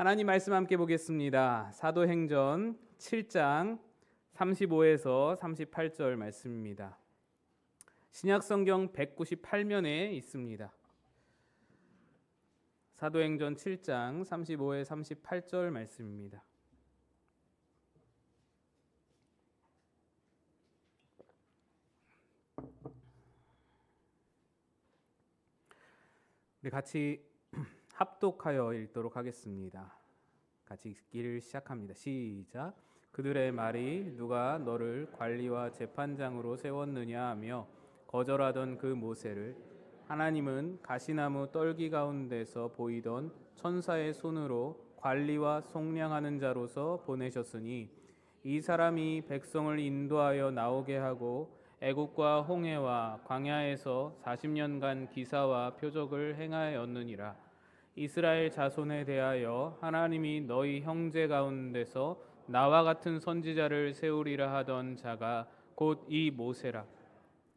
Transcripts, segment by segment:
하나님 말씀 함께 보겠습니다. 사도행전 7장 35에서 38절 말씀입니다. 신약성경 198면에 있습니다. 사도행전 7장 35에 38절 말씀입니다. 우리 같이 합독하여 읽도록 하겠습니다. 같이 읽기를 시작합니다. 시작. 그들의 말이 누가 너를 관리와 재판장으로 세웠느냐 하며 거절하던 그 모세를 하나님은 가시나무 떨기 가운데서 보이던 천사의 손으로 관리와 속량하는 자로서 보내셨으니 이 사람이 백성을 인도하여 나오게 하고 애국과 홍해와 광야에서 40년간 기사와 표적을 행하였느니라. 이스라엘 자손에 대하여 하나님이 너희 형제 가운데서 나와 같은 선지자를 세우리라 하던 자가 곧 이 모세라.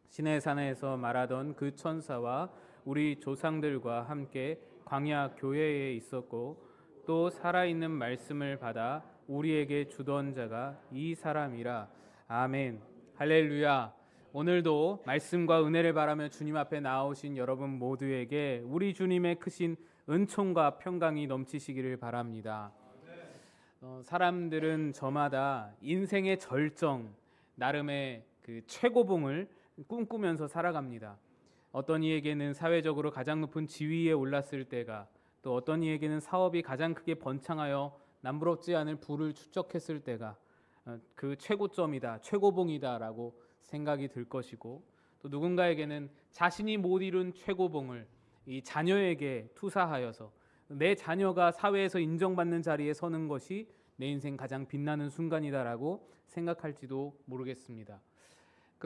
시내산에서 말하던 그 천사와 우리 조상들과 함께 광야 교회에 있었고 또 살아있는 말씀을 받아 우리에게 주던 자가 이 사람이라. 아멘. 할렐루야. 오늘도 말씀과 은혜를 바라며 주님 앞에 나오신 여러분 모두에게 우리 주님의 크신 은총과 평강이 넘치시기를 바랍니다. 사람들은 저마다 인생의 절정, 나름의 그 최고봉을 꿈꾸면서 살아갑니다. 어떤 이에게는 사회적으로 가장 높은 지위에 올랐을 때가, 또 어떤 이에게는 사업이 가장 크게 번창하여 남부럽지 않을 부를 축적했을 때가 그 최고점이다, 최고봉이다라고 생각이 들 것이고, 또 누군가에게는 자신이 못 이룬 최고봉을 이 자녀에게 투사하여서 내 자녀가 사회에서 인정받는 자리에 서는 것이 내 인생 가장 빛나는 순간이다라고 생각할지도 모르겠습니다.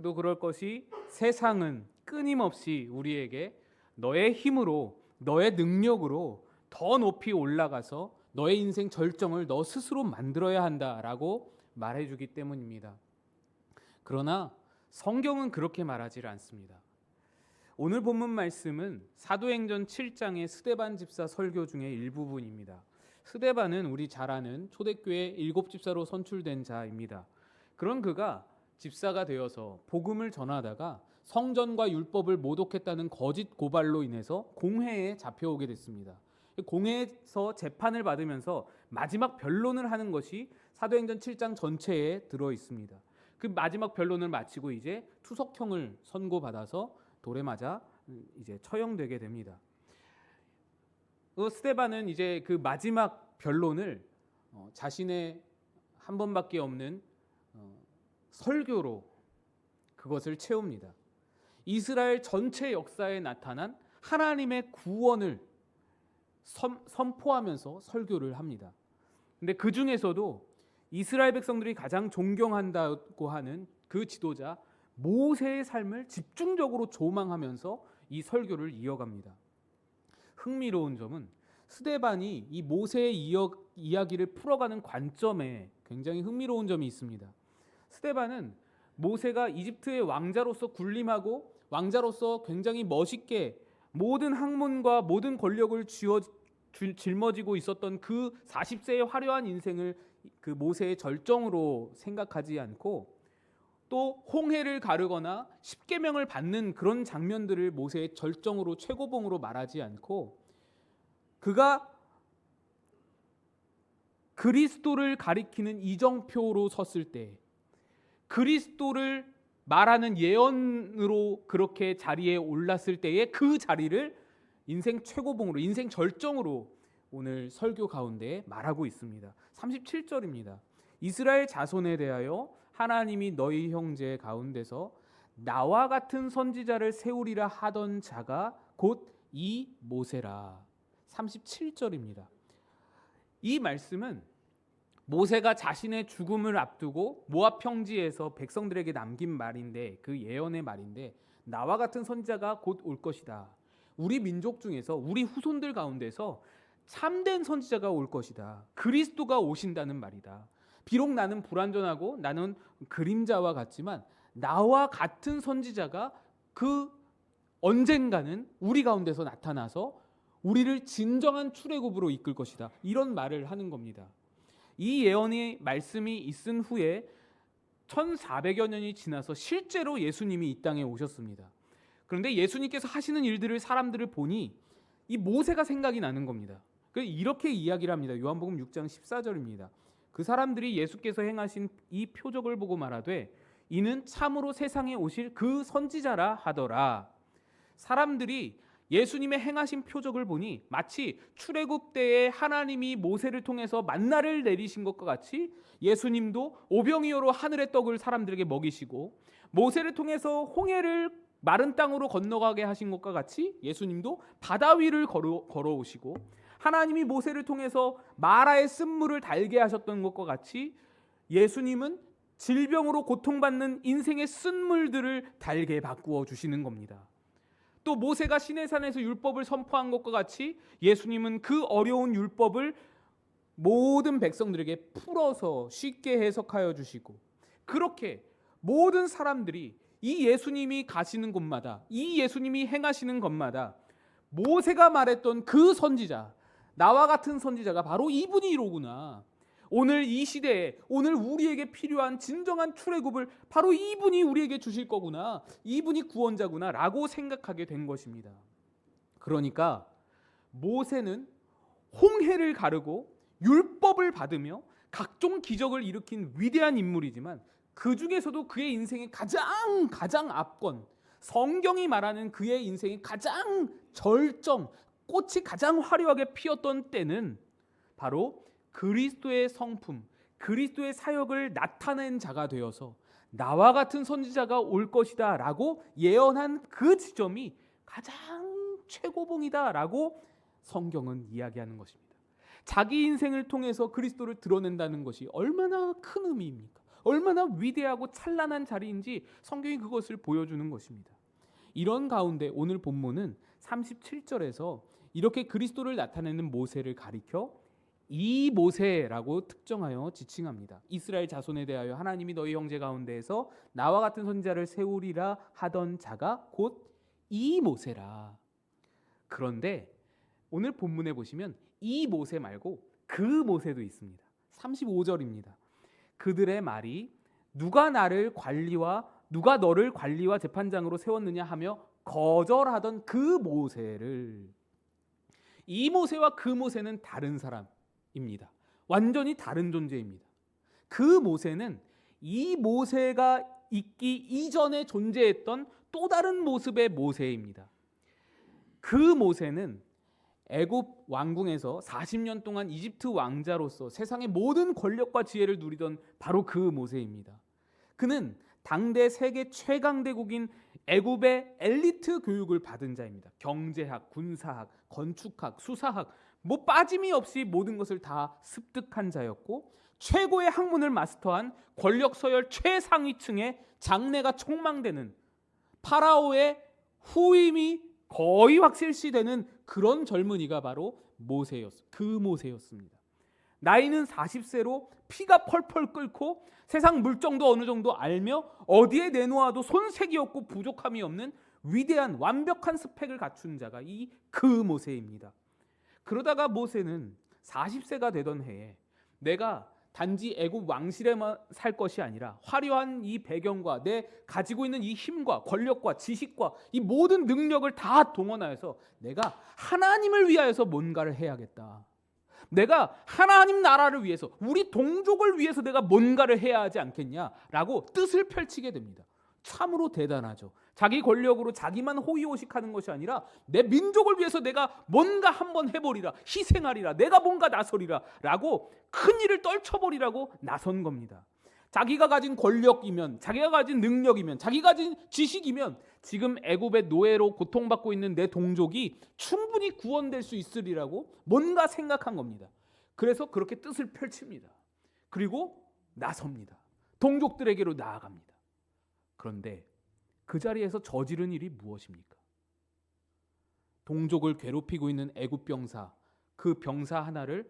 또 그럴 것이 세상은 끊임없이 우리에게 너의 힘으로, 너의 능력으로 더 높이 올라가서 너의 인생 절정을 너 스스로 만들어야 한다라고 말해주기 때문입니다. 그러나 성경은 그렇게 말하지 않습니다. 오늘 본문 말씀은 사도행전 7장의 스데반 집사 설교 중의 일부분입니다. 스데반은 우리 잘 아는 초대교회 7집사로 선출된 자입니다. 그런 그가 집사가 되어서 복음을 전하다가 성전과 율법을 모독했다는 거짓 고발로 인해서 공회에 잡혀오게 됐습니다. 공회에서 재판을 받으면서 마지막 변론을 하는 것이 사도행전 7장 전체에 들어 있습니다. 그 마지막 변론을 마치고 이제 투석형을 선고받아서 돌에 맞아 이제 처형되게 됩니다. 스데반은 이제 그 마지막 변론을 자신의 한 번밖에 없는 설교로 그것을 채웁니다. 이스라엘 전체 역사에 나타난 하나님의 구원을 선포하면서 설교를 합니다. 근데 그 중에서도 이스라엘 백성들이 가장 존경한다고 하는 그 지도자 모세의 삶을 집중적으로 조망하면서 이 설교를 이어갑니다. 흥미로운 점은 스데반이 이 모세의 이야기를 풀어가는 관점에 굉장히 흥미로운 점이 있습니다. 스데반은 모세가 이집트의 왕자로서 군림하고 왕자로서 굉장히 멋있게 모든 학문과 모든 권력을 짊어지고 있었던 그 40세의 화려한 인생을 그 모세의 절정으로 생각하지 않고, 또 홍해를 가르거나 십계명을 받는 그런 장면들을 모세의 절정으로 최고봉으로 말하지 않고, 그가 그리스도를 가리키는 이정표로 섰을 때, 그리스도를 말하는 예언으로 그렇게 자리에 올랐을 때의 그 자리를 인생 최고봉으로, 인생 절정으로 오늘 설교 가운데 말하고 있습니다. 37절입니다. 이스라엘 자손에 대하여 하나님이 너희 형제 가운데서 나와 같은 선지자를 세우리라 하던 자가 곧 이 모세라. 37절입니다. 이 말씀은 모세가 자신의 죽음을 앞두고 모압 평지에서 백성들에게 남긴 말인데, 그 예언의 말인데, 나와 같은 선지자가 곧 올 것이다. 우리 민족 중에서, 우리 후손들 가운데서 참된 선지자가 올 것이다. 그리스도가 오신다는 말이다. 비록 나는 불완전하고 나는 그림자와 같지만 나와 같은 선지자가 그 언젠가는 우리 가운데서 나타나서 우리를 진정한 출애굽으로 이끌 것이다. 이런 말을 하는 겁니다. 이 예언의 말씀이 있은 후에 1400여 년이 지나서 실제로 예수님이 이 땅에 오셨습니다. 그런데 예수님께서 하시는 일들을 사람들을 보니 이 모세가 생각이 나는 겁니다. 이렇게 이야기를 합니다. 요한복음 6장 14절입니다. 그 사람들이 예수께서 행하신 이 표적을 보고 말하되 이는 참으로 세상에 오실 그 선지자라 하더라. 사람들이 예수님의 행하신 표적을 보니 마치 출애굽 때에 하나님이 모세를 통해서 만나를 내리신 것과 같이 예수님도 오병이어로 하늘의 떡을 사람들에게 먹이시고 모세를 통해서 홍해를 마른 땅으로 건너가게 하신 것과 같이 예수님도 바다 위를 걸어오시고 하나님이 모세를 통해서 마라의 쓴물을 달게 하셨던 것과 같이 예수님은 질병으로 고통받는 인생의 쓴물들을 달게 바꾸어 주시는 겁니다. 또 모세가 시내산에서 율법을 선포한 것과 같이 예수님은 그 어려운 율법을 모든 백성들에게 풀어서 쉽게 해석하여 주시고 그렇게 모든 사람들이 이 예수님이 가시는 곳마다 이 예수님이 행하시는 것마다 모세가 말했던 그 선지자, 나와 같은 선지자가 바로 이분이로구나. 오늘 이 시대에 오늘 우리에게 필요한 진정한 출애굽을 바로 이분이 우리에게 주실 거구나. 이분이 구원자구나 라고 생각하게 된 것입니다. 그러니까 모세는 홍해를 가르고 율법을 받으며 각종 기적을 일으킨 위대한 인물이지만 그 중에서도 그의 인생의 가장 앞권, 성경이 말하는 그의 인생의 가장 절정, 꽃이 가장 화려하게 피었던 때는 바로 그리스도의 성품, 그리스도의 사역을 나타낸 자가 되어서 나와 같은 선지자가 올 것이다 라고 예언한 그 지점이 가장 최고봉이다 라고 성경은 이야기하는 것입니다. 자기 인생을 통해서 그리스도를 드러낸다는 것이 얼마나 큰 의미입니까? 얼마나 위대하고 찬란한 자리인지 성경이 그것을 보여주는 것입니다. 이런 가운데 오늘 본문은 37절에서 이렇게 그리스도를 나타내는 모세를 가리켜 이 모세라고 특정하여 지칭합니다. 이스라엘 자손에 대하여 하나님이 너희 형제 가운데에서 나와 같은 선지자를 세우리라 하던 자가 곧 이 모세라. 그런데 오늘 본문에 보시면 이 모세 말고 그 모세도 있습니다. 35절입니다. 그들의 말이 누가 너를 관리와 재판장으로 세웠느냐 하며 거절하던 그 모세를. 이 모세와 그 모세는 다른 사람입니다. 완전히 다른 존재입니다. 그 모세는 이 모세가 있기 이전에 존재했던 또 다른 모습의 모세입니다. 그 모세는 애굽 왕궁에서 40년 동안 이집트 왕자로서 세상의 모든 권력과 지혜를 누리던 바로 그 모세입니다. 그는 당대 세계 최강대국인 애굽의 엘리트 교육을 받은 자입니다. 경제학, 군사학, 건축학, 수사학 빠짐이 없이 모든 것을 다 습득한 자였고 최고의 학문을 마스터한 권력 서열 최상위층의 장래가 촉망되는 파라오의 후임이 거의 확실시되는 그런 젊은이가 바로 그 모세였습니다. 나이는 40세로 피가 펄펄 끓고 세상 물정도 어느 정도 알며 어디에 내놓아도 손색이 없고 부족함이 없는 위대한 완벽한 스펙을 갖춘 자가 그 모세입니다. 그러다가 모세는 40세가 되던 해에 내가 단지 애굽 왕실에만 살 것이 아니라 화려한 이 배경과 내 가지고 있는 이 힘과 권력과 지식과 이 모든 능력을 다 동원하여서 내가 하나님을 위하여서 뭔가를 해야겠다. 내가 하나님 나라를 위해서 우리 동족을 위해서 내가 뭔가를 해야 하지 않겠냐라고 뜻을 펼치게 됩니다. 참으로 대단하죠. 자기 권력으로 자기만 호의호식하는 것이 아니라 내 민족을 위해서 내가 뭔가 한번 해보리라, 희생하리라, 내가 뭔가 나서리라 라고 큰 일을 떨쳐버리라고 나선 겁니다. 자기가 가진 권력이면, 자기가 가진 능력이면, 자기가 가진 지식이면 지금 애굽의 노예로 고통받고 있는 내 동족이 충분히 구원될 수 있으리라고 뭔가 생각한 겁니다. 그래서 그렇게 뜻을 펼칩니다. 그리고 나섭니다. 동족들에게로 나아갑니다. 그런데 그 자리에서 저지른 일이 무엇입니까? 동족을 괴롭히고 있는 애굽 병사, 그 병사 하나를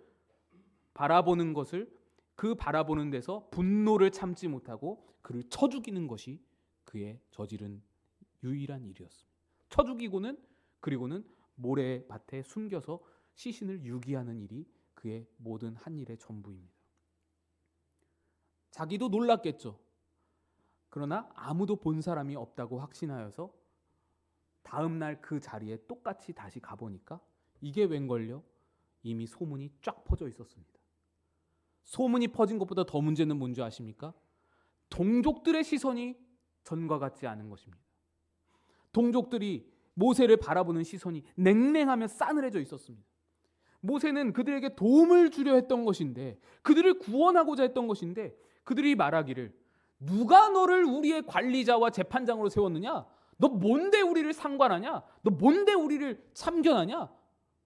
바라보는 것을 그 바라보는 데서 분노를 참지 못하고 그를 쳐 죽이는 것이 그의 저지른 유일한 일이었습니다. 쳐 죽이고는 그리고는 모래밭에 숨겨서 시신을 유기하는 일이 그의 모든 한 일의 전부입니다. 자기도 놀랐겠죠. 그러나 아무도 본 사람이 없다고 확신하여서 다음 날 그 자리에 똑같이 다시 가보니까 이게 웬걸요? 이미 소문이 쫙 퍼져 있었습니다. 소문이 퍼진 것보다 더 문제는 뭔지 아십니까? 동족들의 시선이 전과 같지 않은 것입니다. 동족들이 모세를 바라보는 시선이 냉랭하며 싸늘해져 있었습니다. 모세는 그들에게 도움을 주려 했던 것인데, 그들을 구원하고자 했던 것인데, 그들이 말하기를 누가 너를 우리의 관리자와 재판장으로 세웠느냐? 너 뭔데 우리를 상관하냐? 너 뭔데 우리를 참견하냐?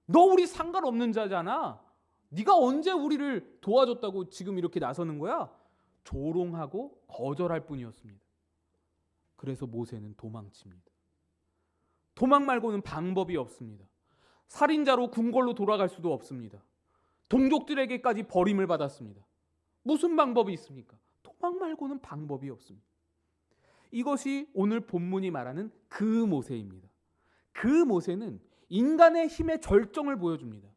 너 우리 상관없는 자잖아. 네가 언제 우리를 도와줬다고 지금 이렇게 나서는 거야? 조롱하고 거절할 뿐이었습니다. 그래서 모세는 도망칩니다. 도망 말고는 방법이 없습니다. 살인자로 궁궐로 돌아갈 수도 없습니다. 동족들에게까지 버림을 받았습니다. 무슨 방법이 있습니까? 도망 말고는 방법이 없습니다. 이것이 오늘 본문이 말하는 그 모세입니다. 그 모세는 인간의 힘의 절정을 보여줍니다.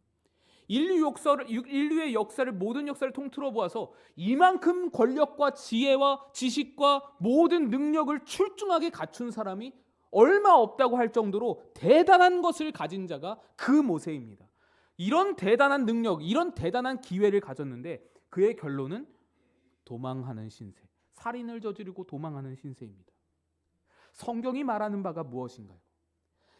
인류의 역사를, 모든 역사를 통틀어 보아서 이만큼 권력과 지혜와 지식과 모든 능력을 출중하게 갖춘 사람이 얼마 없다고 할 정도로 대단한 것을 가진 자가 그 모세입니다. 이런 대단한 능력, 이런 대단한 기회를 가졌는데 그의 결론은 도망하는 신세, 살인을 저지르고 도망하는 신세입니다. 성경이 말하는 바가 무엇인가요?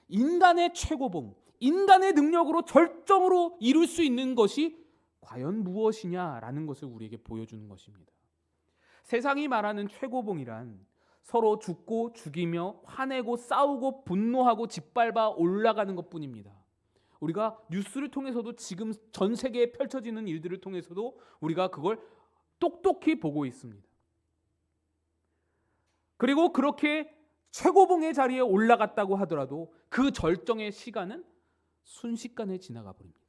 인간의 최고봉, 인간의 능력으로 절정으로 이룰 수 있는 것이 과연 무엇이냐라는 것을 우리에게 보여주는 것입니다. 세상이 말하는 최고봉이란 서로 죽고 죽이며 화내고 싸우고 분노하고 짓밟아 올라가는 것뿐입니다. 우리가 뉴스를 통해서도 지금 전 세계에 펼쳐지는 일들을 통해서도 우리가 그걸 똑똑히 보고 있습니다. 그리고 그렇게 최고봉의 자리에 올라갔다고 하더라도 그 절정의 시간은 순식간에 지나가 버립니다.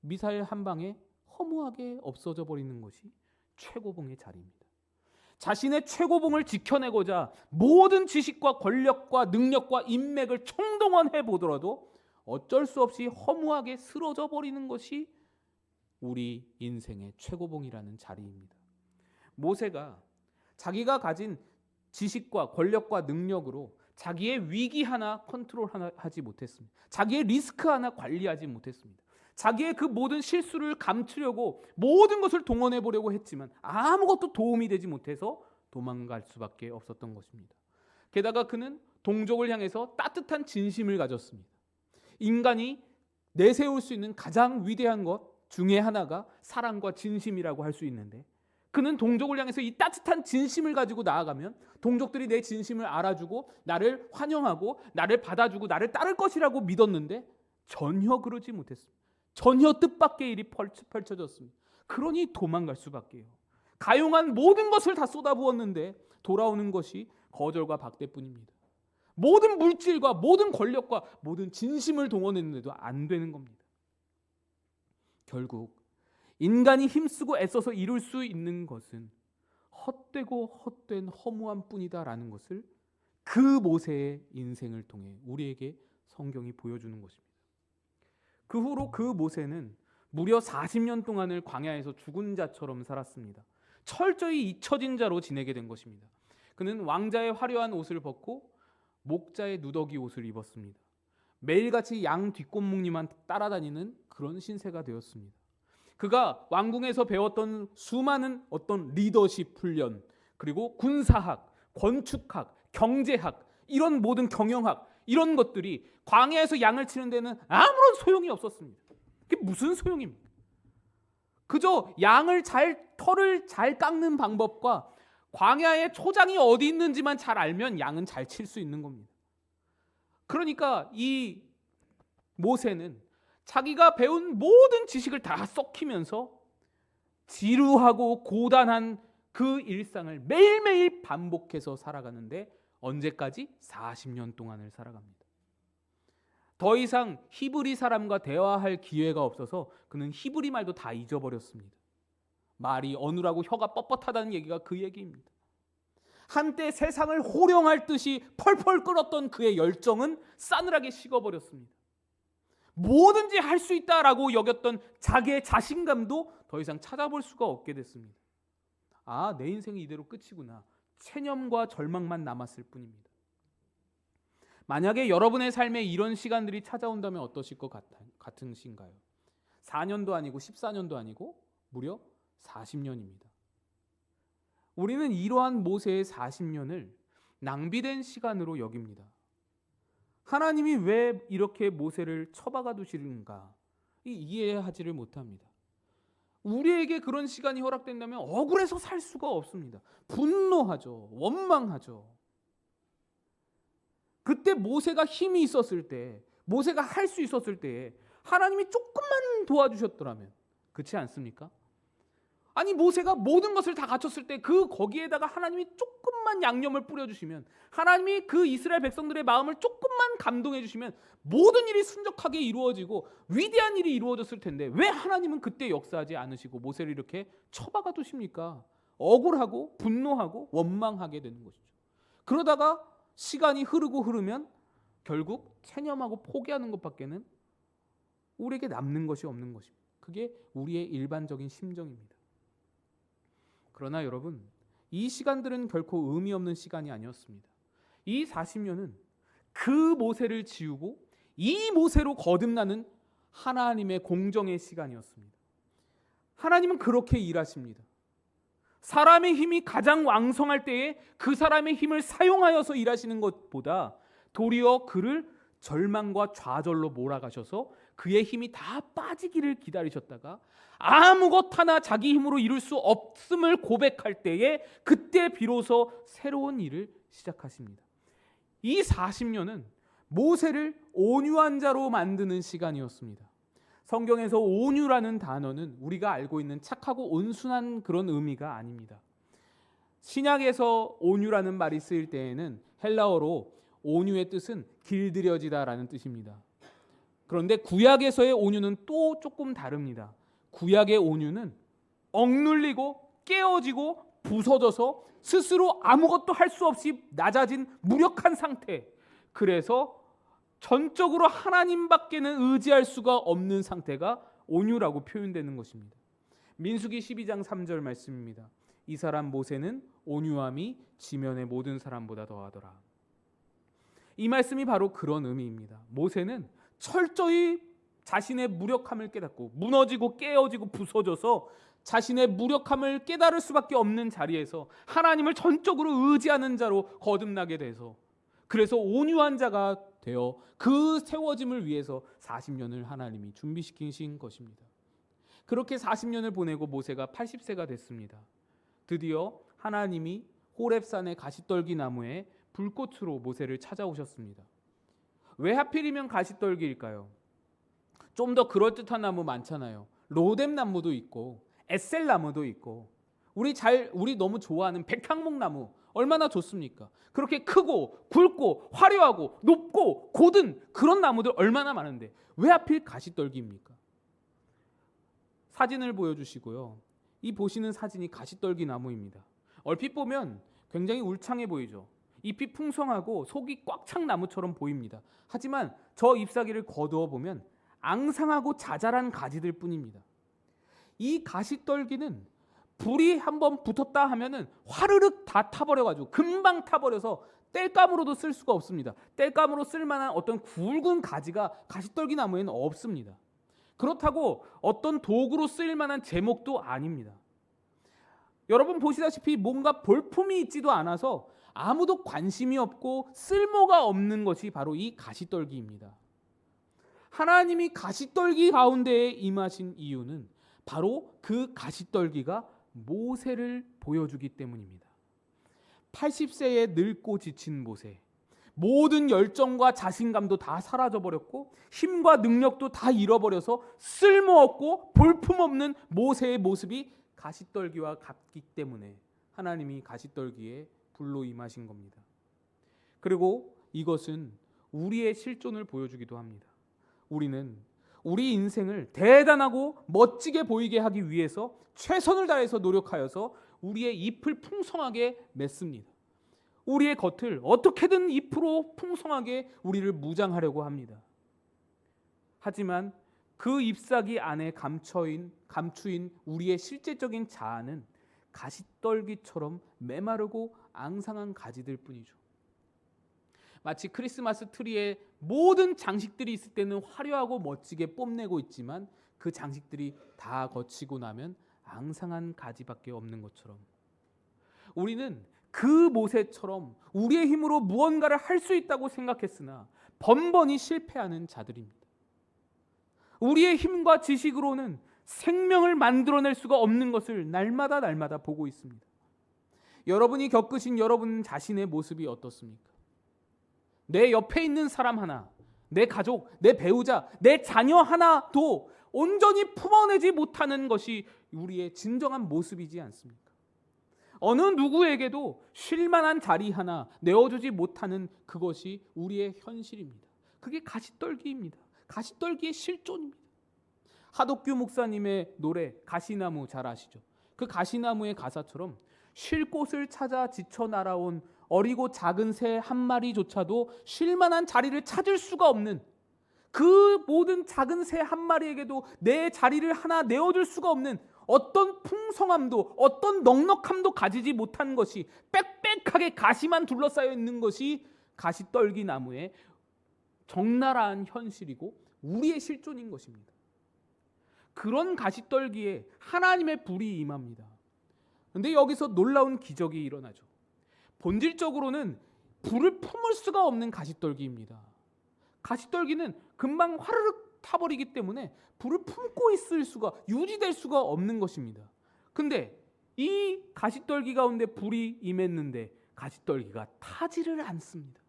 미사일 한 방에 허무하게 없어져 버리는 것이 최고봉의 자리입니다. 자신의 최고봉을 지켜내고자 모든 지식과 권력과 능력과 인맥을 총동원해 보더라도 어쩔 수 없이 허무하게 쓰러져 버리는 것이 우리 인생의 최고봉이라는 자리입니다. 모세가 자기가 가진 지식과 권력과 능력으로 자기의 위기 하나 컨트롤하지 못했습니다. 자기의 리스크 하나 관리하지 못했습니다. 자기의 그 모든 실수를 감추려고 모든 것을 동원해 보려고 했지만 아무것도 도움이 되지 못해서 도망갈 수밖에 없었던 것입니다. 게다가 그는 동족을 향해서 따뜻한 진심을 가졌습니다. 인간이 내세울 수 있는 가장 위대한 것 중에 하나가 사랑과 진심이라고 할 수 있는데, 그는 동족을 향해서 이 따뜻한 진심을 가지고 나아가면 동족들이 내 진심을 알아주고 나를 환영하고 나를 받아주고 나를 따를 것이라고 믿었는데 전혀 그러지 못했습니다. 전혀 뜻밖의 일이 펼쳐졌습니다. 그러니 도망갈 수밖에요. 가용한 모든 것을 다 쏟아부었는데 돌아오는 것이 거절과 박대뿐입니다. 모든 물질과 모든 권력과 모든 진심을 동원했는데도 안 되는 겁니다. 결국 인간이 힘쓰고 애써서 이룰 수 있는 것은 헛되고 헛된 허무함 뿐이다라는 것을 그 모세의 인생을 통해 우리에게 성경이 보여주는 것입니다. 그 후로 그 모세는 무려 40년 동안을 광야에서 죽은 자처럼 살았습니다. 철저히 잊혀진 자로 지내게 된 것입니다. 그는 왕자의 화려한 옷을 벗고 목자의 누더기 옷을 입었습니다. 매일같이 양 뒷골목리만 따라다니는 그런 신세가 되었습니다. 그가 왕궁에서 배웠던 수많은 어떤 리더십 훈련, 그리고 군사학, 건축학, 경제학, 이런 모든 경영학, 이런 것들이 광야에서 양을 치는 데는 아무런 소용이 없었습니다. 그게 무슨 소용입니까? 그저 털을 잘 깎는 방법과 광야에 초장이 어디 있는지만 잘 알면 양은 잘 칠 수 있는 겁니다. 그러니까 이 모세는 자기가 배운 모든 지식을 다 썩히면서 지루하고 고단한 그 일상을 매일매일 반복해서 살아가는데 언제까지? 40년 동안을 살아갑니다. 더 이상 히브리 사람과 대화할 기회가 없어서 그는 히브리 말도 다 잊어버렸습니다. 말이 어눌하고 혀가 뻣뻣하다는 얘기가 그 얘기입니다. 한때 세상을 호령할 듯이 펄펄 끓었던 그의 열정은 싸늘하게 식어버렸습니다. 뭐든지 할 수 있다라고 여겼던 자기의 자신감도 더 이상 찾아볼 수가 없게 됐습니다. 아, 내 인생이 이대로 끝이구나. 체념과 절망만 남았을 뿐입니다. 만약에 여러분의 삶에 이런 시간들이 찾아온다면 어떠실 것 같으신가요? 4년도 아니고 14년도 아니고 무려 40년입니다. 우리는 이러한 모세의 40년을 낭비된 시간으로 여깁니다. 하나님이 왜 이렇게 모세를 처박아 두시는가 이해하지를 못합니다. 우리에게 그런 시간이 허락된다면 억울해서 살 수가 없습니다. 분노하죠. 원망하죠. 그때 모세가 힘이 있었을 때, 모세가 할 수 있었을 때에 하나님이 조금만 도와주셨더라면, 그렇지 않습니까? 아니, 모세가 모든 것을 다 갖췄을 때 거기에다가 하나님이 조금만 양념을 뿌려주시면, 하나님이 그 이스라엘 백성들의 마음을 조금만 감동해 주시면 모든 일이 순적하게 이루어지고 위대한 일이 이루어졌을 텐데, 왜 하나님은 그때 역사하지 않으시고 모세를 이렇게 처박아 두십니까? 억울하고 분노하고 원망하게 되는 것이죠. 그러다가 시간이 흐르면 결국 체념하고 포기하는 것밖에는 우리에게 남는 것이 없는 것입니다. 그게 우리의 일반적인 심정입니다. 그러나 여러분, 이 시간들은 결코 의미 없는 시간이 아니었습니다. 이 40년은 그 모세를 지우고 이 모세로 거듭나는 하나님의 공정의 시간이었습니다. 하나님은 그렇게 일하십니다. 사람의 힘이 가장 왕성할 때에 그 사람의 힘을 사용하여서 일하시는 것보다 도리어 그를 절망과 좌절로 몰아가셔서 그의 힘이 다 빠지기를 기다리셨다가 아무것 하나 자기 힘으로 이룰 수 없음을 고백할 때에 그때 비로소 새로운 일을 시작하십니다. 이 40년은 모세를 온유한 자로 만드는 시간이었습니다. 성경에서 온유라는 단어는 우리가 알고 있는 착하고 온순한 그런 의미가 아닙니다. 신약에서 온유라는 말이 쓰일 때에는 헬라어로 온유의 뜻은 길들여지다라는 뜻입니다. 그런데 구약에서의 온유는 또 조금 다릅니다. 구약의 온유는 억눌리고 깨어지고 부서져서 스스로 아무것도 할 수 없이 낮아진 무력한 상태, 그래서 전적으로 하나님밖에는 의지할 수가 없는 상태가 온유라고 표현되는 것입니다. 민수기 12장 3절 말씀입니다. 이 사람 모세는 온유함이 지면의 모든 사람보다 더하더라. 이 말씀이 바로 그런 의미입니다. 모세는 철저히 자신의 무력함을 깨닫고 무너지고 깨어지고 부서져서 자신의 무력함을 깨달을 수밖에 없는 자리에서 하나님을 전적으로 의지하는 자로 거듭나게 돼서, 그래서 온유한 자가 되어 그 세워짐을 위해서 40년을 하나님이 준비시키신 것입니다. 그렇게 40년을 보내고 모세가 80세가 됐습니다. 드디어 하나님이 호렙산의 가시떨기 나무에 불꽃으로 모세를 찾아오셨습니다. 왜 하필이면 가시떨기일까요? 좀 더 그럴듯한 나무 많잖아요. 로뎀 나무도 있고 에셀 나무도 있고 우리 너무 좋아하는 백향목 나무 얼마나 좋습니까? 그렇게 크고 굵고 화려하고 높고 고든 그런 나무들 얼마나 많은데 왜 하필 가시떨기입니까? 사진을 보여주시고요. 이 보시는 사진이 가시떨기 나무입니다. 얼핏 보면 굉장히 울창해 보이죠. 잎이 풍성하고 속이 꽉 찬 나무처럼 보입니다. 하지만 저 잎사귀를 거두어 보면 앙상하고 자잘한 가지들 뿐입니다. 이 가시떨기는 불이 한번 붙었다 하면은 화르륵 다 타버려가지고 금방 타버려서 땔감으로도 쓸 수가 없습니다. 땔감으로 쓸만한 어떤 굵은 가지가 가시떨기 나무에는 없습니다. 그렇다고 어떤 도구로 쓰일 만한 제목도 아닙니다. 여러분 보시다시피 뭔가 볼품이 있지도 않아서 아무도 관심이 없고 쓸모가 없는 것이 바로 이 가시떨기입니다. 하나님이 가시떨기 가운데에 임하신 이유는 바로 그 가시떨기가 모세를 보여주기 때문입니다. 80세에 늙고 지친 모세, 모든 열정과 자신감도 다 사라져버렸고 힘과 능력도 다 잃어버려서 쓸모없고 볼품없는 모세의 모습이 가시떨기와 같기 때문에 하나님이 가시떨기에 불로 임하신 겁니다. 그리고 이것은 우리의 실존을 보여주기도 합니다. 우리는 우리 인생을 대단하고 멋지게 보이게 하기 위해서 최선을 다해서 노력하여서 우리의 잎을 풍성하게 맺습니다. 우리의 겉을 어떻게든 잎으로 풍성하게 우리를 무장하려고 합니다. 하지만 그 잎사귀 안에 감추인 우리의 실제적인 자아는 가시떨기처럼 메마르고 앙상한 가지들 뿐이죠. 마치 크리스마스 트리에 모든 장식들이 있을 때는 화려하고 멋지게 뽐내고 있지만 그 장식들이 다 거치고 나면 앙상한 가지밖에 없는 것처럼 우리는 그 모세처럼 우리의 힘으로 무언가를 할 수 있다고 생각했으나 번번이 실패하는 자들입니다. 우리의 힘과 지식으로는 생명을 만들어낼 수가 없는 것을 날마다 보고 있습니다. 여러분이 겪으신 여러분 자신의 모습이 어떻습니까? 내 옆에 있는 사람 하나, 내 가족, 내 배우자, 내 자녀 하나도 온전히 품어내지 못하는 것이 우리의 진정한 모습이지 않습니까? 어느 누구에게도 쉴만한 자리 하나 내어주지 못하는 그것이 우리의 현실입니다. 그게 가시떨기입니다. 가시떨기의 실존입니다. 하덕규 목사님의 노래 가시나무 잘 아시죠? 그 가시나무의 가사처럼 쉴 곳을 찾아 지쳐 날아온 어리고 작은 새 한 마리조차도 쉴 만한 자리를 찾을 수가 없는 그 모든 작은 새 한 마리에게도 내 자리를 하나 내어줄 수가 없는 어떤 풍성함도 어떤 넉넉함도 가지지 못한 것이 빽빽하게 가시만 둘러싸여 있는 것이 가시떨기 나무의 적나라한 현실이고 우리의 실존인 것입니다. 그런 가시떨기에 하나님의 불이 임합니다. 그런데 여기서 놀라운 기적이 일어나죠. 본질적으로는 불을 품을 수가 없는 가시떨기입니다. 가시떨기는 금방 화르륵 타버리기 때문에 불을 품고 있을 수가 유지될 수가 없는 것입니다. 근데 이 가시떨기 가운데 불이 임했는데 가시떨기가 타지를 않습니다.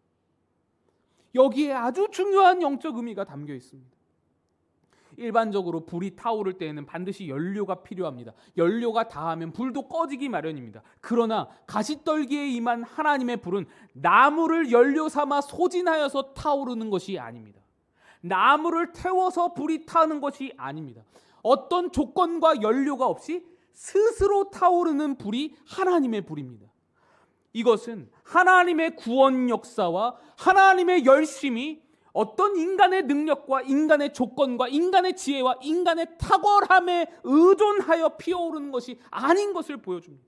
여기에 아주 중요한 영적 의미가 담겨 있습니다. 일반적으로 불이 타오를 때에는 반드시 연료가 필요합니다. 연료가 닿으면 불도 꺼지기 마련입니다. 그러나 가시떨기에 임한 하나님의 불은 나무를 연료 삼아 소진하여서 타오르는 것이 아닙니다. 나무를 태워서 불이 타는 것이 아닙니다. 어떤 조건과 연료가 없이 스스로 타오르는 불이 하나님의 불입니다. 이것은 하나님의 구원 역사와 하나님의 열심이 어떤 인간의 능력과 인간의 조건과 인간의 지혜와 인간의 탁월함에 의존하여 피어오르는 것이 아닌 것을 보여줍니다.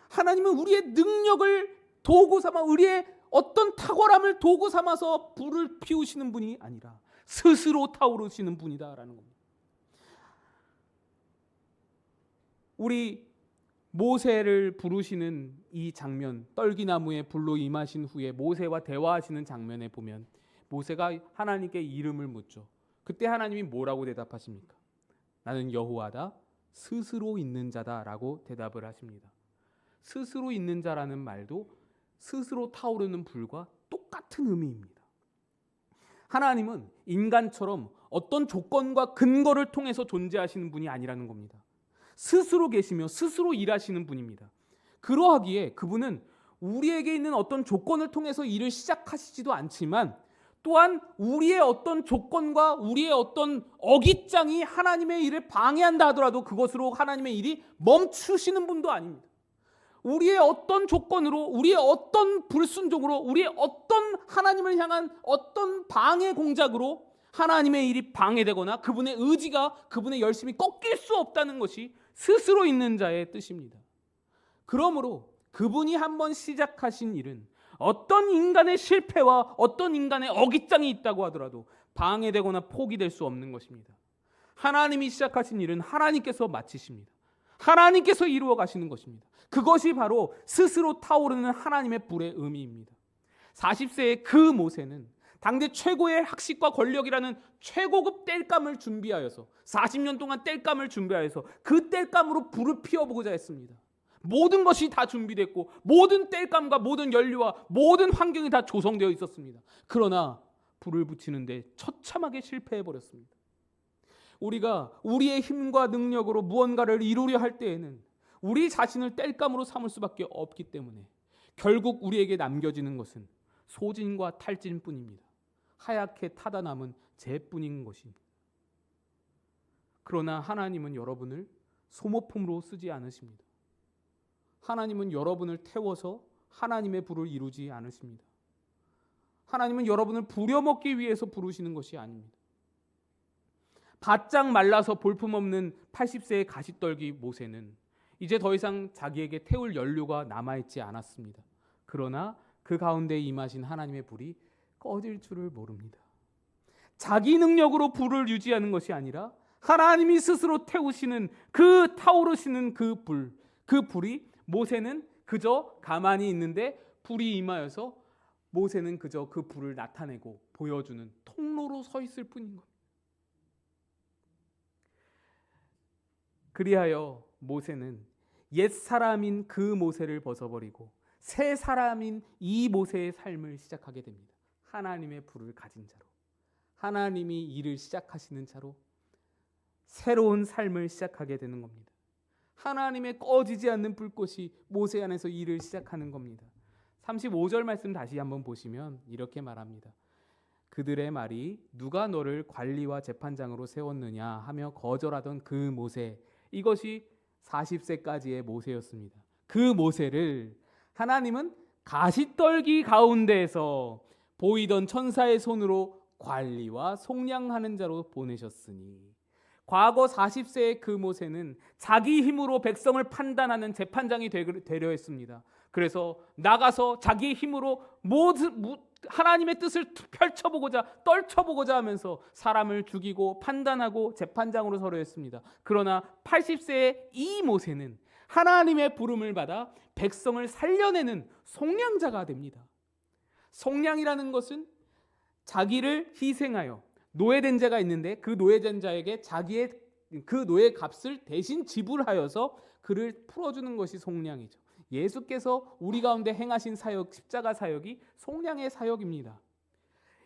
하나님은 우리의 능력을 도구 삼아 우리의 어떤 탁월함을 도구 삼아서 불을 피우시는 분이 아니라 스스로 타오르시는 분이다라는 겁니다. 우리 모세를 부르시는 이 장면, 떨기나무에 불로 임하신 후에 모세와 대화하시는 장면에 보면 모세가 하나님께 이름을 묻죠. 그때 하나님이 뭐라고 대답하십니까? 나는 여호와다, 스스로 있는 자다라고 대답을 하십니다. 스스로 있는 자라는 말도 스스로 타오르는 불과 똑같은 의미입니다. 하나님은 인간처럼 어떤 조건과 근거를 통해서 존재하시는 분이 아니라는 겁니다. 스스로 계시며 스스로 일하시는 분입니다. 그러하기에 그분은 우리에게 있는 어떤 조건을 통해서 일을 시작하시지도 않지만 또한 우리의 어떤 조건과 우리의 어떤 어깃장이 하나님의 일을 방해한다 하더라도 그것으로 하나님의 일이 멈추시는 분도 아닙니다. 우리의 어떤 조건으로, 우리의 어떤 불순종으로, 우리의 어떤 하나님을 향한 어떤 방해 공작으로 하나님의 일이 방해되거나 그분의 의지가, 그분의 열심이 꺾일 수 없다는 것이 스스로 있는 자의 뜻입니다. 그러므로 그분이 한번 시작하신 일은 어떤 인간의 실패와 어떤 인간의 어깃장이 있다고 하더라도 방해되거나 포기될 수 없는 것입니다. 하나님이 시작하신 일은 하나님께서 마치십니다. 하나님께서 이루어 가시는 것입니다. 그것이 바로 스스로 타오르는 하나님의 불의 의미입니다. 40세의 그 모세는 당대 최고의 학식과 권력이라는 최고급 땔감을 준비하여서 40년 동안 땔감을 준비하여서 그 땔감으로 불을 피워보고자 했습니다. 모든 것이 다 준비됐고 모든 땔감과 모든 연료와 모든 환경이 다 조성되어 있었습니다. 그러나 불을 붙이는데 처참하게 실패해버렸습니다. 우리가 우리의 힘과 능력으로 무언가를 이루려 할 때에는 우리 자신을 땔감으로 삼을 수밖에 없기 때문에 결국 우리에게 남겨지는 것은 소진과 탈진뿐입니다. 하얗게 타다 남은 재뿐인 것입니다. 그러나 하나님은 여러분을 소모품으로 쓰지 않으십니다. 하나님은 여러분을 태워서 하나님의 불을 이루지 않으십니다. 하나님은 여러분을 부려먹기 위해서 부르시는 것이 아닙니다. 바짝 말라서 볼품없는 80세의 가시떨기 모세는 이제 더 이상 자기에게 태울 연료가 남아있지 않았습니다. 그러나 그 가운데 임하신 하나님의 불이 꺼질 줄을 모릅니다. 자기 능력으로 불을 유지하는 것이 아니라 하나님이 스스로 태우시는 그 타오르시는 그 불이 모세는 그저 가만히 있는데 불이 임하여서 모세는 그저 그 불을 나타내고 보여주는 통로로 서 있을 뿐인 겁니다. 그리하여 모세는 옛 사람인 그 모세를 벗어버리고 새 사람인 이 모세의 삶을 시작하게 됩니다. 하나님의 불을 가진 자로, 하나님이 일을 시작하시는 자로 새로운 삶을 시작하게 되는 겁니다. 하나님의 꺼지지 않는 불꽃이 모세 안에서 일을 시작하는 겁니다. 35절 말씀 다시 한번 보시면 이렇게 말합니다. 그들의 말이 누가 너를 관리와 재판장으로 세웠느냐 하며 거절하던 그 모세, 이것이 40세까지의 모세였습니다. 그 모세를 하나님은 가시떨기 가운데에서 보이던 천사의 손으로 관리와 속량하는 자로 보내셨으니, 과거 40세의 그 모세는 자기 힘으로 백성을 판단하는 재판장이 되려 했습니다. 그래서 나가서 자기 힘으로 하나님의 뜻을 펼쳐보고자 떨쳐보고자 하면서 사람을 죽이고 판단하고 재판장으로 서려 했습니다. 그러나 80세의 이 모세는 하나님의 부름을 받아 백성을 살려내는 속량자가 됩니다. 속량이라는 것은 자기를 희생하여 노예된 자가 있는데 그 노예된 자에게 자기의 그 노예 값을 대신 지불하여서 그를 풀어주는 것이 속량이죠. 예수께서 우리 가운데 행하신 사역, 십자가 사역이 속량의 사역입니다.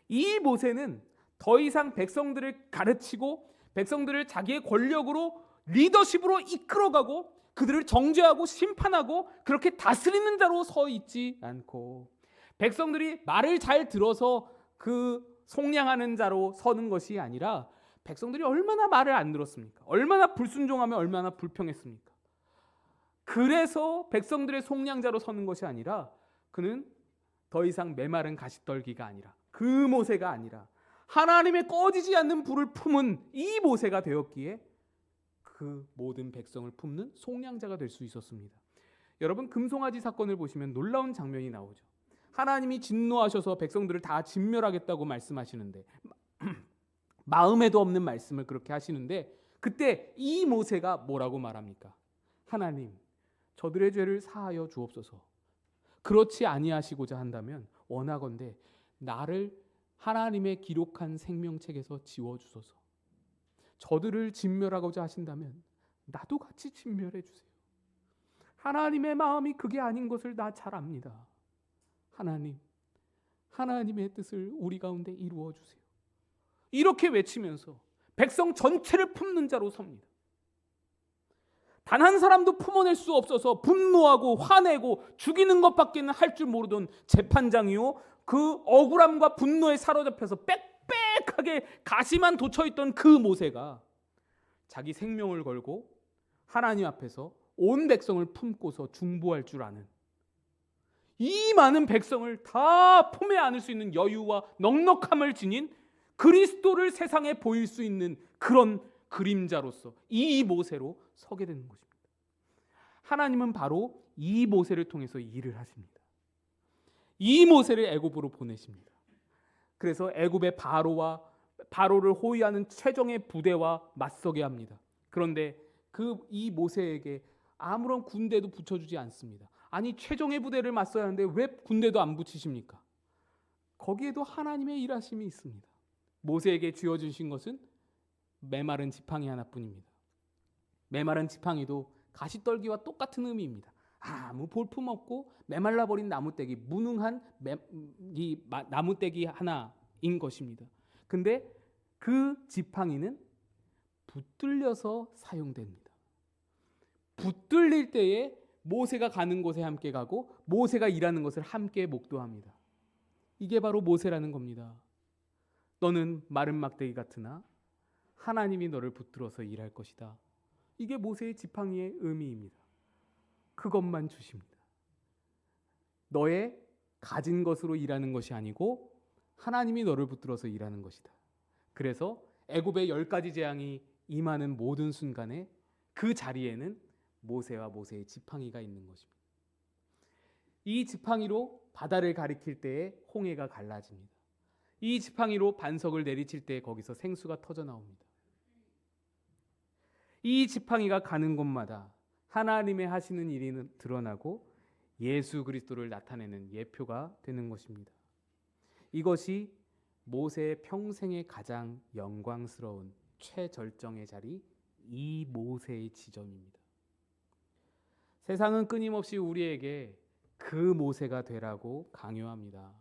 이 모세는 더 이상 백성들을 가르치고 백성들을 자기의 권력으로 리더십으로 이끌어가고 그들을 정죄하고 심판하고 그렇게 다스리는 자로 서 있지 않고 백성들이 말을 잘 들어서 그 속량하는 자로 서는 것이 아니라 백성들이 얼마나 말을 안 들었습니까? 얼마나 불순종하며 얼마나 불평했습니까? 그래서 백성들의 속량자로 서는 것이 아니라 그는 더 이상 메마른 가시떨기가 아니라 그 모세가 아니라 하나님의 꺼지지 않는 불을 품은 이 모세가 되었기에 그 모든 백성을 품는 속량자가 될 수 있었습니다. 여러분, 금송아지 사건을 보시면 놀라운 장면이 나오죠. 하나님이 진노하셔서 백성들을 다 진멸하겠다고 말씀하시는데 마음에도 없는 말씀을 그렇게 하시는데 그때 이 모세가 뭐라고 말합니까? 하나님, 저들의 죄를 사하여 주옵소서. 그렇지 아니하시고자 한다면 원하건대 나를 하나님의 기록한 생명책에서 지워주소서. 저들을 진멸하고자 하신다면 나도 같이 진멸해 주세요. 하나님의 마음이 그게 아닌 것을 나 잘 압니다. 하나님, 하나님의 뜻을 우리 가운데 이루어 주세요. 이렇게 외치면서 백성 전체를 품는 자로 섭니다. 단 한 사람도 품어낼 수 없어서 분노하고 화내고 죽이는 것밖에는 할 줄 모르던 재판장이요, 그 억울함과 분노에 사로잡혀서 빽빽하게 가시만 돋쳐있던 그 모세가 자기 생명을 걸고 하나님 앞에서 온 백성을 품고서 중보할 줄 아는, 이 많은 백성을 다 품에 안을 수 있는 여유와 넉넉함을 지닌 그리스도를 세상에 보일 수 있는 그런 그림자로서 이 모세로 서게 되는 것입니다. 하나님은 바로 이 모세를 통해서 일을 하십니다. 이 모세를 애굽으로 보내십니다. 그래서 애굽의 바로를 호위하는 최정의 부대와 맞서게 합니다. 그런데 이 모세에게 아무런 군대도 붙여주지 않습니다. 아니, 최정의 부대를 맞서야 하는데 왜 군대도 안 붙이십니까? 거기에도 하나님의 일하심이 있습니다. 모세에게 주어주신 것은 메마른 지팡이 하나뿐입니다. 메마른 지팡이도 가시떨기와 똑같은 의미입니다. 아무 볼품 없고 메말라버린 나무떼기, 무능한 이 나무떼기 하나인 것입니다. 근데 그 지팡이는 붙들려서 사용됩니다. 붙들릴 때에 모세가 가는 곳에 함께 가고 모세가 일하는 것을 함께 목도합니다. 이게 바로 모세라는 겁니다. 너는 마른 막대기 같으나 하나님이 너를 붙들어서 일할 것이다. 이게 모세의 지팡이의 의미입니다. 그것만 주십니다. 너의 가진 것으로 일하는 것이 아니고 하나님이 너를 붙들어서 일하는 것이다. 그래서 애굽의 10가지 재앙이 임하는 모든 순간에 그 자리에는 모세와 모세의 지팡이가 있는 것입니다. 이 지팡이로 바다를 가리킬 때에 홍해가 갈라집니다. 이 지팡이로 반석을 내리칠 때 거기서 생수가 터져 나옵니다. 이 지팡이가 가는 곳마다 하나님의 하시는 일이 드러나고 예수 그리스도를 나타내는 예표가 되는 것입니다. 이것이 모세의 평생의 가장 영광스러운 최절정의 자리, 이 모세의 지점입니다. 세상은 끊임없이 우리에게 그 모세가 되라고 강요합니다.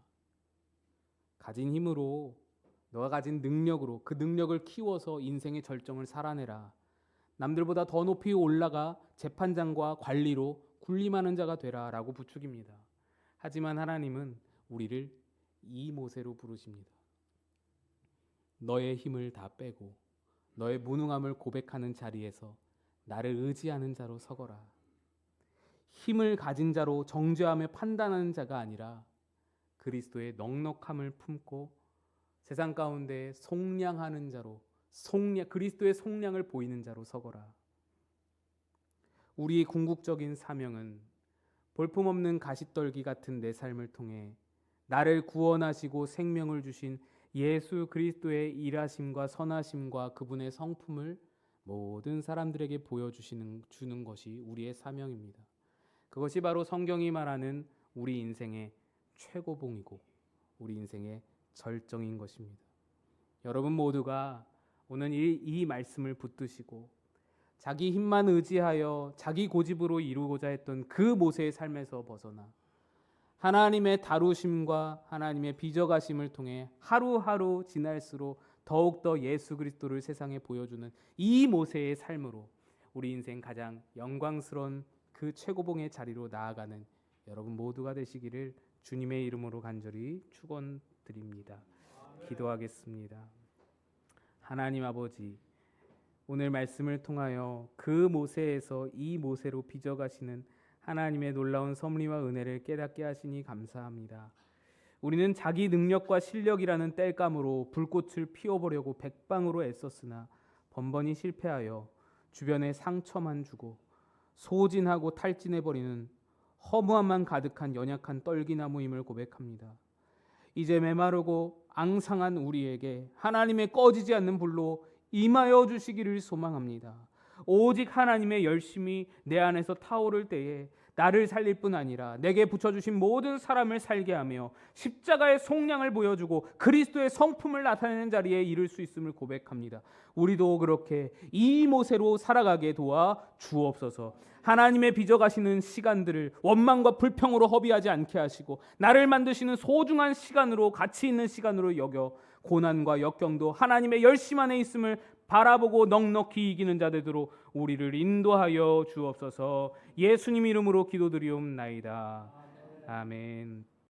가진 힘으로, 너가 가진 능력으로 그 능력을 키워서 인생의 절정을 살아내라. 남들보다 더 높이 올라가 재판장과 관리로 군림하는 자가 되라 라고 부추깁니다. 하지만 하나님은 우리를 이 모세로 부르십니다. 너의 힘을 다 빼고 너의 무능함을 고백하는 자리에서 나를 의지하는 자로 서거라. 힘을 가진 자로 정죄하며 판단하는 자가 아니라 그리스도의 넉넉함을 품고 세상 가운데 속량하는 자로, 그리스도의 속량을 보이는 자로 서거라. 우리의 궁극적인 사명은 볼품없는 가시떨기 같은 내 삶을 통해 나를 구원하시고 생명을 주신 예수 그리스도의 일하심과 선하심과 그분의 성품을 모든 사람들에게 보여주는 것이 우리의 사명입니다. 그것이 바로 성경이 말하는 우리 인생의 최고봉이고 우리 인생의 절정인 것입니다. 여러분 모두가 오늘 이 말씀을 붙드시고 자기 힘만 의지하여 자기 고집으로 이루고자 했던 그 모세의 삶에서 벗어나 하나님의 다루심과 하나님의 빚어가심을 통해 하루하루 지날수록 더욱더 예수 그리스도를 세상에 보여주는 이 모세의 삶으로 우리 인생 가장 영광스러운 그 최고봉의 자리로 나아가는 여러분 모두가 되시기를 주님의 이름으로 간절히 축원드립니다. 기도하겠습니다. 하나님 아버지, 오늘 말씀을 통하여 그 모세에서 이 모세로 빚어가시는 하나님의 놀라운 섭리와 은혜를 깨닫게 하시니 감사합니다. 우리는 자기 능력과 실력이라는 땔감으로 불꽃을 피워보려고 백방으로 애썼으나 번번이 실패하여 주변에 상처만 주고 소진하고 탈진해버리는 허무함만 가득한 연약한 떨기나무임을 고백합니다. 이제 메마르고 앙상한 우리에게 하나님의 꺼지지 않는 불로 임하여 주시기를 소망합니다. 오직 하나님의 열심이 내 안에서 타오를 때에 나를 살릴 뿐 아니라 내게 붙여주신 모든 사람을 살게 하며 십자가의 속량을 보여주고 그리스도의 성품을 나타내는 자리에 이를 수 있음을 고백합니다. 우리도 그렇게 이 모세로 살아가게 도와 주옵소서. 하나님의 빚어가시는 시간들을 원망과 불평으로 허비하지 않게 하시고 나를 만드시는 소중한 시간으로, 가치 있는 시간으로 여겨 고난과 역경도 하나님의 열심 안에 있음을 바라보고 넉넉히 이기는 자 되도록 우리를 인도하여 주옵소서. 예수님 이름으로 기도드리옵나이다. 아멘.